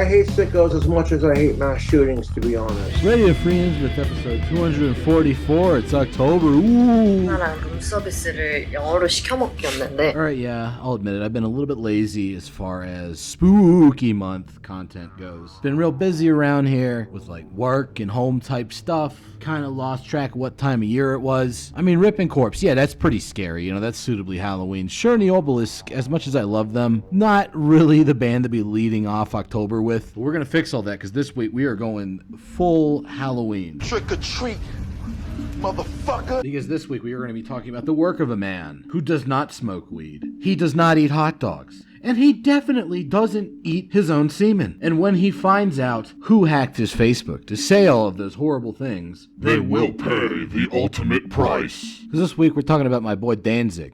I hate sickos as much as I hate mass shootings, to be honest. Radio Friends with episode 244. It's October. Ooh. 나랑 룸서비스를 영어로 시켜먹기였는데. Alright, yeah, I'll admit it. I've been a little bit lazy as far as spooky month content goes. Been real busy around here with like work and home type stuff. Kind of lost track of what time of year it was. I mean, Ripping Corpse, yeah, that's pretty scary. You know, that's suitably Halloween. Sure, and the Obelisk, as much as I love them, not really the band to be leading off October with. But we're going to fix all that because this week we are going full Halloween. Trick or treat, motherfucker. Because this week we are going to be talking about the work of a man who does not smoke weed. He does not eat hot dogs. And he definitely doesn't eat his own semen. And when he finds out who hacked his Facebook to say all of those horrible things, they will pay the ultimate price. Because this week we're talking about my boy Danzig.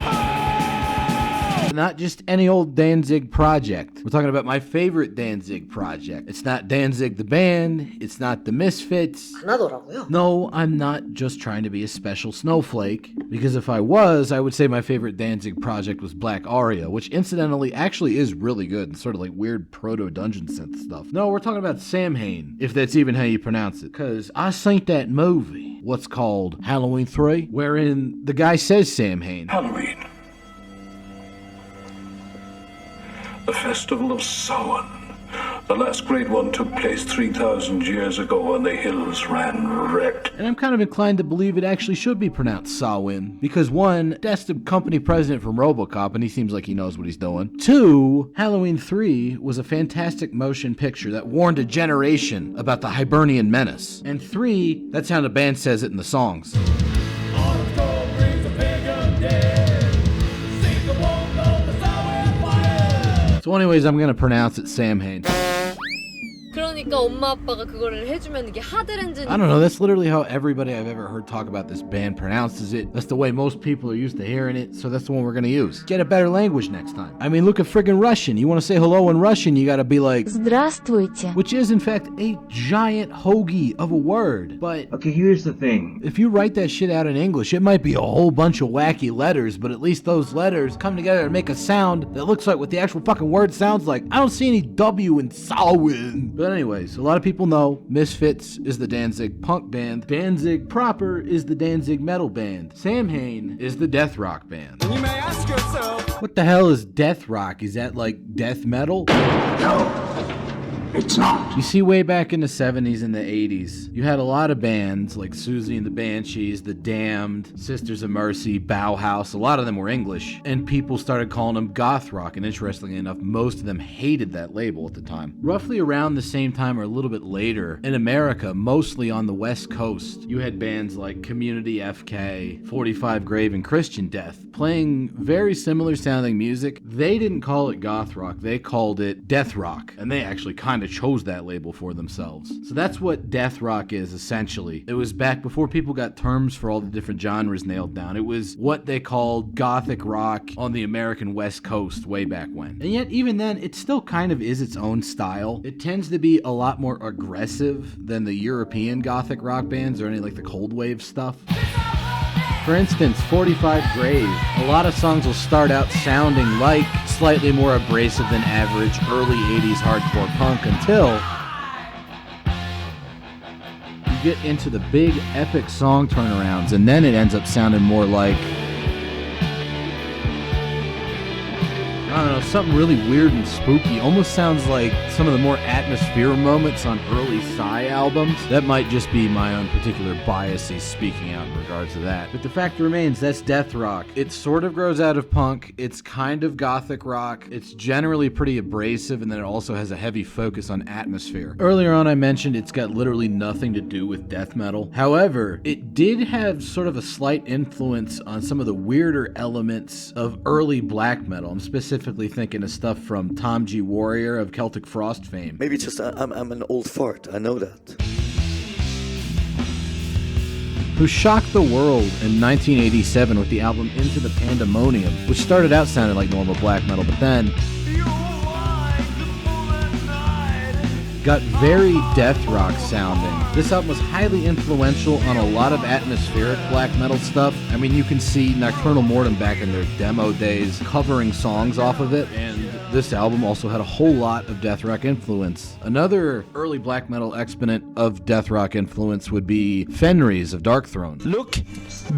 Not just any old Danzig project. We're talking about my favorite Danzig project. It's not Danzig the band. It's not the Misfits. 하나더라고요. No, I'm not just trying to be a special snowflake. Because if I was, I would say my favorite Danzig project was Black Aria, which incidentally actually is really good and sort of like weird proto-dungeon synth stuff. No, we're talking about Samhain, if that's even how you pronounce it. Because I seen that movie, what's called Halloween 3, wherein the guy says Samhain. Halloween. The festival of Samhain. The last great one took place 3,000 years ago and the hills ran red. And I'm kind of inclined to believe it actually should be pronounced Samhain, because one, that's the company president from RoboCop and he seems like he knows what he's doing. Two, Halloween 3 was a fantastic motion picture that warned a generation about the Hibernian menace. And three, that's how the band says it in the songs. So anyways, I'm going to pronounce it Samhain. 그러니까 엄마 아빠가 그거를 해주면 이게 하드렌즈는. I don't know, that's literally how everybody I've ever heard talk about this band pronounces it. That's the way most people are used to hearing it, so that's the one we're gonna use. Get a better language next time. I mean, look at friggin' Russian. You wanna say hello in Russian, you gotta be like Здравствуйте. Which is in fact a giant hoagie of a word. But Okay, here's the thing. if you write that shit out in English, it might be a whole bunch of wacky letters, but at least those letters come together and make a sound that looks like what the actual fucking word sounds like. I don't see any W in Samhain. But anyways, a lot of people know Misfits is the Danzig punk band. Danzig proper is the Danzig metal band. Samhain is the death rock band. You may ask yourself, What the hell is death rock? Is that like death metal? No, it's not. You see, way back in the 70s and the 80s, you had a lot of bands like Susie and the Banshees, The Damned, Sisters of Mercy, Bauhaus. A lot of them were English, and people started calling them goth rock, and interestingly enough, most of them hated that label at the time. Roughly around the same time or a little bit later, in America, mostly on the West Coast, you had bands like Community FK, 45 Grave, and Christian Death, playing very similar sounding music. They didn't call it goth rock, they called it death rock, and they actually kind of chose that label for themselves. So that's what death rock is, essentially. It was back before people got terms for all the different genres nailed down. It was what they called gothic rock on the American West Coast way back when. And yet, even then, it still kind of is its own style. It tends to be a lot more aggressive than the European gothic rock bands or any like the cold wave stuff. For instance, 45 Grave. A lot of songs will start out sounding like slightly more abrasive than average early 80s hardcore punk until you get into the big epic song turnarounds, and then it ends up sounding more like, I don't know, something really weird and spooky. Almost sounds like some of the more atmosphere moments on early Psy albums. That might just be my own particular biases speaking out in regards to that. But the fact remains, that's death rock. It sort of grows out of punk. It's kind of gothic rock. It's generally pretty abrasive, and then it also has a heavy focus on atmosphere. Earlier on I mentioned it's got literally nothing to do with death metal. However, it did have sort of a slight influence on some of the weirder elements of early black metal. I'm specifically thinking of stuff from Tom G. Warrior of Celtic Frost fame. Maybe just I'm an old fart, I know that. Who shocked the world in 1987 with the album Into the Pandemonium, which started out sounding like normal black metal, but then got very death rock sounding. This album was highly influential on a lot of atmospheric black metal stuff. I mean, you can see Nocturnal Mortem back in their demo days covering songs off of it, and this album also had a whole lot of death rock influence. Another early black metal exponent of death rock influence would be Fenris of Darkthrone. Look,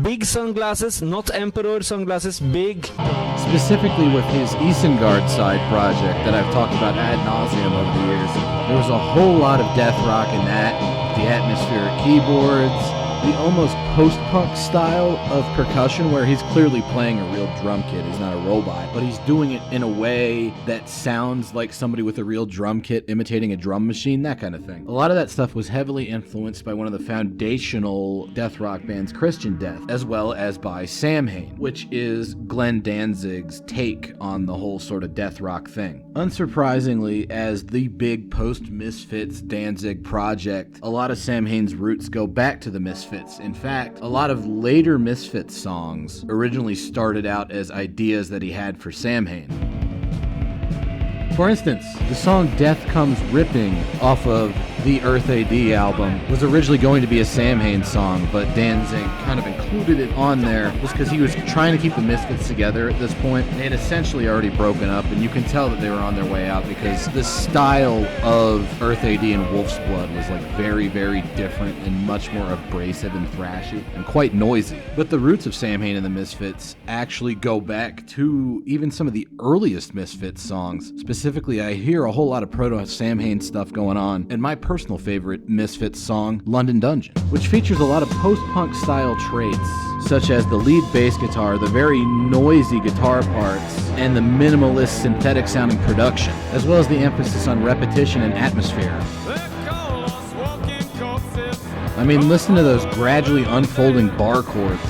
big sunglasses, not Emperor sunglasses, big. Specifically with his Isengard side project that I've talked about ad nauseum over the years. There was a whole lot of death rock in that, the atmospheric keyboards, the almost post-punk style of percussion where he's clearly playing a real drum kit. He's not a robot, but he's doing it in a way that sounds like somebody with a real drum kit imitating a drum machine, that kind of thing. A lot of that stuff was heavily influenced by one of the foundational death rock bands, Christian Death, as well as by Samhain, which is Glenn Danzig's take on the whole sort of death rock thing. Unsurprisingly, as the big post-Misfits Danzig project, a lot of Samhain's roots go back to the Misfits. In fact, a lot of later Misfits songs originally started out as ideas that he had for Samhain. For instance, the song Death Comes Ripping off of the Earth AD album was originally going to be a Samhain song, but Danzig kind of included it on there just because he was trying to keep the Misfits together at this point. They had essentially already broken up, and you can tell that they were on their way out because the style of Earth AD and Wolf's Blood was like very, very different and much more abrasive and thrashy and quite noisy. But the roots of Samhain and the Misfits actually go back to even some of the earliest Misfits songs. Specifically, I hear a whole lot of proto-Samhain stuff going on, and my personal favorite Misfits song, London Dungeon, which features a lot of post-punk style traits, such as the lead bass guitar, the very noisy guitar parts, and the minimalist synthetic sounding production, as well as the emphasis on repetition and atmosphere. I mean, listen to those gradually unfolding bar chords.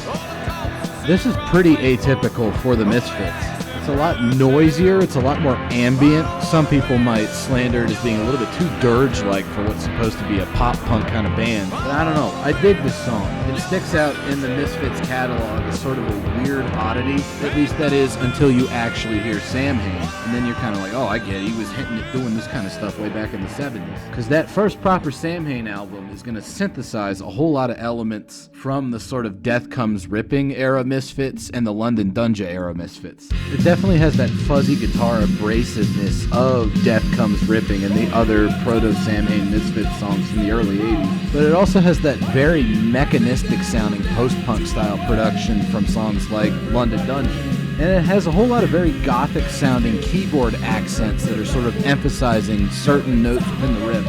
This is pretty atypical for the Misfits. It's a lot noisier, it's a lot more ambient. Some people might slander it as being a little bit too dirge-like for what's supposed to be a pop-punk kind of band. But I don't know, I dig this song. It sticks out in the Misfits catalog as sort of a weird oddity, at least that is until you actually hear Samhain. And then you're kind of like, oh, I get it, he was hitting it doing this kind of stuff way back in the 70s. Because that first proper Samhain album is going to synthesize a whole lot of elements from the sort of Death Comes Ripping era Misfits and the London Dungeon era Misfits. It definitely has that fuzzy guitar abrasiveness of Death Comes Ripping and the other proto-Samhain Misfits songs from the early 80s. But it also has that very mechanistic sounding post-punk style production from songs like London Dungeon. And it has a whole lot of very gothic sounding keyboard accents that are sort of emphasizing certain notes within the riff.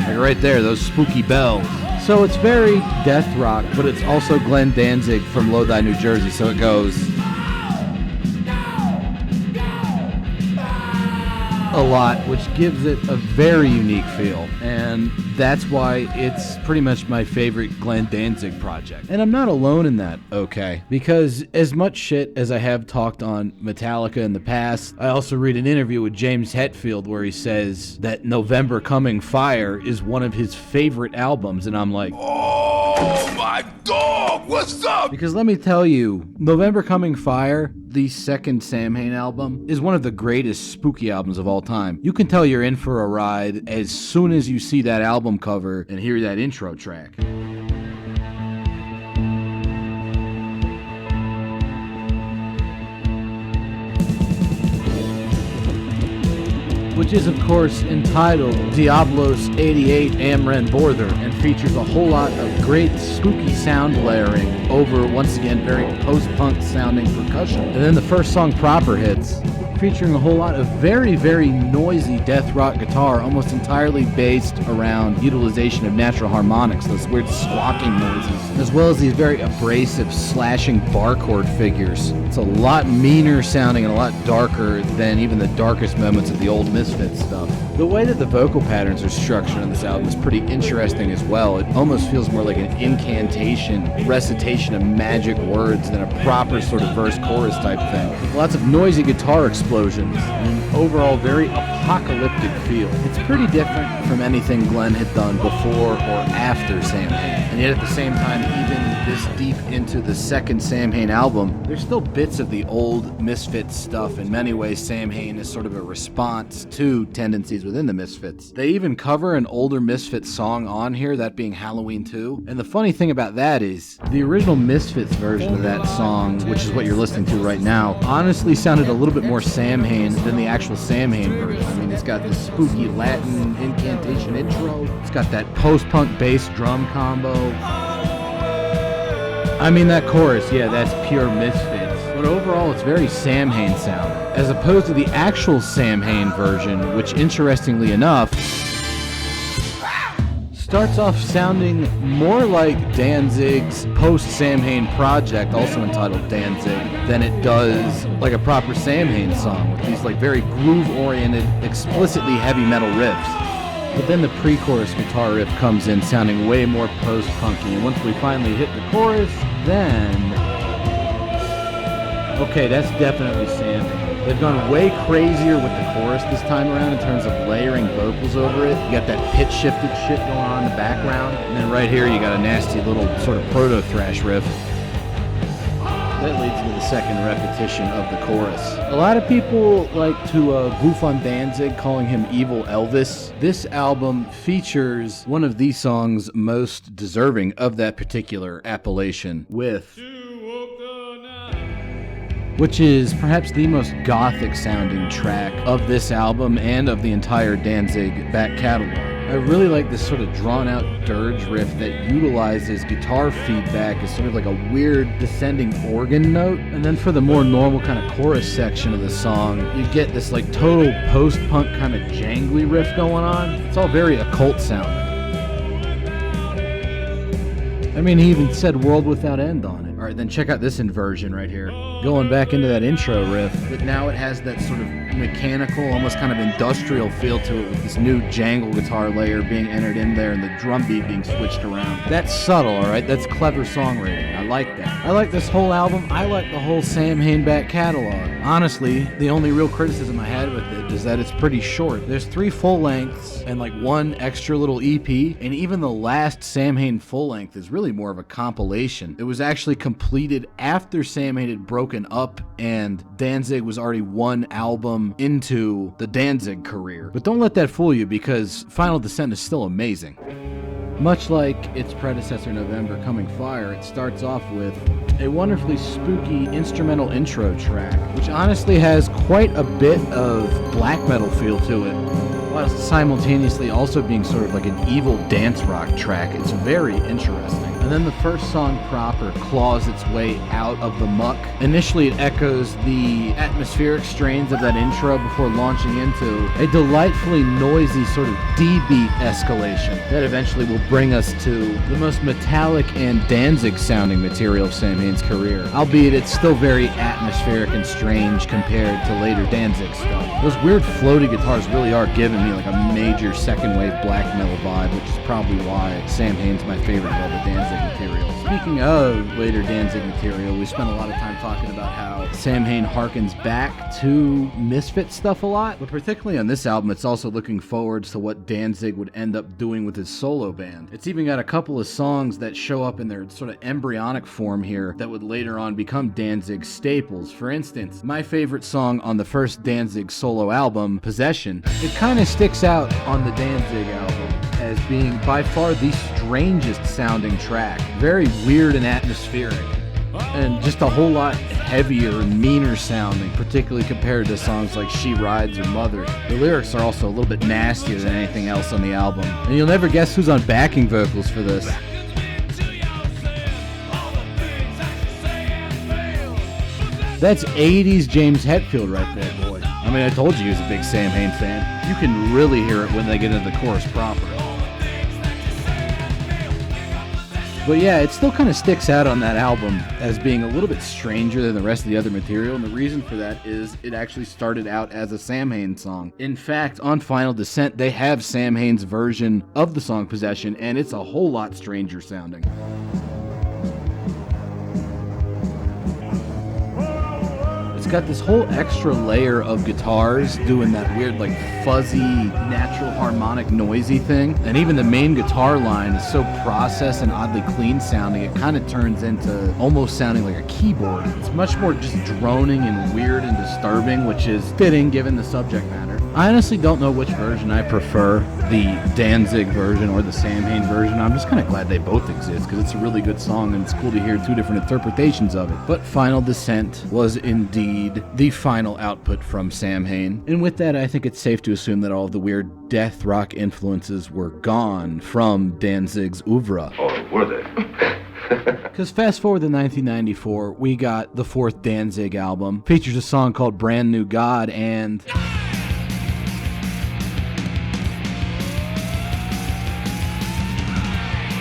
Like right there, those spooky bells. So it's very death rock, but it's also Glenn Danzig from Lodi, New Jersey, so it goes a lot, which gives it a very unique feel, and that's why it's pretty much my favorite Glenn Danzig project. And I'm not alone in that, okay? Because as much shit as I have talked on Metallica in the past, I also read an interview with James Hetfield where he says that November Coming Fire is one of his favorite albums, and I'm like, Oh my dog, what's up? because let me tell you, November Coming Fire, the second Samhain album, is one of the greatest spooky albums of all time. You can tell you're in for a ride as soon as you see that album cover and hear that intro track. Which is, of course, entitled Diablos 88 Amren Borther, and features a whole lot of great spooky sound layering over, once again, very post-punk sounding percussion. And then the first song proper hits, featuring a whole lot of very, very noisy death rock guitar, almost entirely based around utilization of natural harmonics, those weird squawking noises, as well as these very abrasive, slashing bar chord figures. It's a lot meaner sounding and a lot darker than even the darkest moments of the old Misfits stuff. The way that the vocal patterns are structured on this album is pretty interesting as well. It almost feels more like an incantation, recitation of magic words than a proper sort of verse-chorus type thing. Lots of noisy guitar explosions and an overall very apocalyptic feel. It's pretty different from anything Glenn had done before or after Samhain. And yet at the same time, even this deep into the second Samhain album, there's still bits of the old Misfits stuff. In many ways, Samhain is sort of a response to tendencies entities within the Misfits. They even cover an older Misfits song on here, that being Halloween 2. And the funny thing about that is, the original Misfits version of that song, which is what you're listening to right now, honestly sounded a little bit more Samhain than the actual Samhain version. I mean, it's got this spooky Latin incantation intro. It's got that post-punk bass drum combo. I mean, that chorus, yeah, that's pure Misfits. But overall, it's very Samhain sound, as opposed to the actual Samhain version, which, interestingly enough, starts off sounding more like Danzig's post-Samhain project, also entitled Danzig, than it does like a proper Samhain song, with these like very groove-oriented, explicitly heavy metal riffs. But then the pre-chorus guitar riff comes in sounding way more post-punky, and once we finally hit the chorus, then... okay, that's definitely Samhain. They've gone way crazier with the chorus this time around in terms of layering vocals over it. You got that pitch-shifted shit going on in the background, and then right here you got a nasty little sort of proto-thrash riff. That leads into the second repetition of the chorus. A lot of people like to goof on Danzig, calling him Evil Elvis. This album features one of the songs most deserving of that particular appellation, with... which is perhaps the most gothic sounding track of this album and of the entire Danzig back catalog. I really like this sort of drawn out dirge riff that utilizes guitar feedback as sort of like a weird descending organ note. And then for the more normal kind of chorus section of the song, you get this like total post-punk kind of jangly riff going on. It's all very occult sounding. I mean, he even said World Without End on it. Alright, then check out this inversion right here. Going back into that intro riff, but now it has that sort of mechanical, almost kind of industrial feel to it, with this new jangle guitar layer being entered in there and the drum beat being switched around. That's subtle, alright? That's clever songwriting. I like that. I like this whole album. I like the whole Samhain back catalog. Honestly, the only real criticism I had with it is that it's pretty short. There's 3 full lengths and like 1 extra little EP, and even the last Samhain full length is really more of a compilation. It was actually completed after Samhain had broken up and Danzig was already 1 album into the Danzig career. But don't let that fool you, because Final Descent is still amazing. Much like its predecessor November Coming Fire, it starts off with a wonderfully spooky instrumental intro track, which honestly has quite a bit of black metal feel to it, whilst simultaneously also being sort of like an evil dance rock track. It's very interesting. And then the first song proper claws its way out of the muck. Initially it echoes the atmospheric strains of that intro before launching into a delightfully noisy sort of D-beat escalation that eventually will bring us to the most metallic and Danzig sounding material of Samhain's career. Albeit it's still very atmospheric and strange compared to later Danzig stuff. Those weird floaty guitars really are giving me like a major second wave black metal vibe, which is probably why Samhain's my favorite of all the Danzig material. Speaking of later Danzig material, we spent a lot of time talking about how Samhain harkens back to Misfits stuff a lot, but particularly on this album, it's also looking forward to what Danzig would end up doing with his solo band. It's even got a couple of songs that show up in their sort of embryonic form here that would later on become Danzig staples. For instance, my favorite song on the first Danzig solo album, Possession, it kind of sticks out on the Danzig album as being by far the strangest sounding track. Very weird and atmospheric, and just a whole lot heavier and meaner sounding, particularly compared to songs like She Rides or Mother. The lyrics are also a little bit nastier than anything else on the album, and you'll never guess who's on backing vocals for this. That's 80s James Hetfield right there, boy. I mean, I told you he was a big Samhain fan. You can really hear it when they get into the chorus proper. But yeah, it still kind of sticks out on that album as being a little bit stranger than the rest of the other material, and the reason for that is it actually started out as a Samhain song. In fact, on Final Descent, they have Samhain's version of the song Possession, and it's a whole lot stranger sounding. It's got this whole extra layer of guitars doing that weird, like, fuzzy, natural harmonic noisy thing. And even the main guitar line is so processed and oddly clean sounding, it kind of turns into almost sounding like a keyboard. It's much more just droning and weird and disturbing, which is fitting given the subject matter. I honestly don't know which version I prefer, the Danzig version or the Samhain version. I'm just kind of glad they both exist because it's a really good song and it's cool to hear two different interpretations of it. But Final Descent was indeed the final output from Samhain. And with that, I think it's safe to assume that all of the weird death rock influences were gone from Danzig's oeuvre. Or were they? Because fast forward to 1994, we got the fourth Danzig album. Features a song called Brand New God, and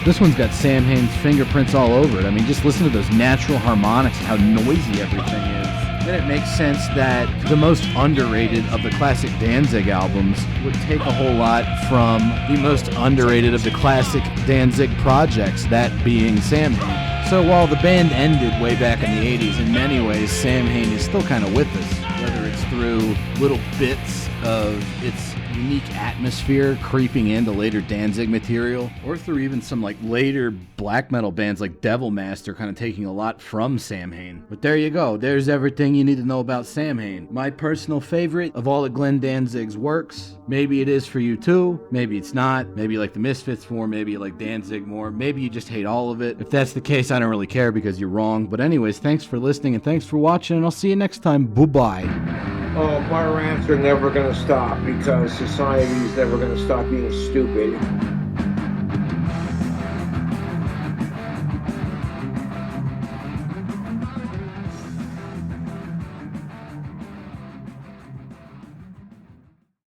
this one's got Samhain's fingerprints all over it. I mean, just listen to those natural harmonics and how noisy everything is. Then it makes sense that the most underrated of the classic Danzig albums would take a whole lot from the most underrated of the classic Danzig projects, that being Samhain. So while the band ended way back in the 80s, in many ways, Samhain is still kind of with us, whether it's through little bits of its unique atmosphere creeping into later Danzig material, or through even some like later black metal bands like Devil Master kind of taking a lot from Samhain. But there you go, there's everything you need to know about Samhain. My personal favorite of all of Glenn Danzig's works. Maybe it is for you too, maybe it's not, maybe you like the Misfits more, maybe you like Danzig more, maybe you just hate all of it. If that's the case, I don't really care because you're wrong. But anyways, thanks for listening and thanks for watching, and I'll see you next time. Bye-bye. Oh, my rants are never going to stop because society is never going to stop being stupid.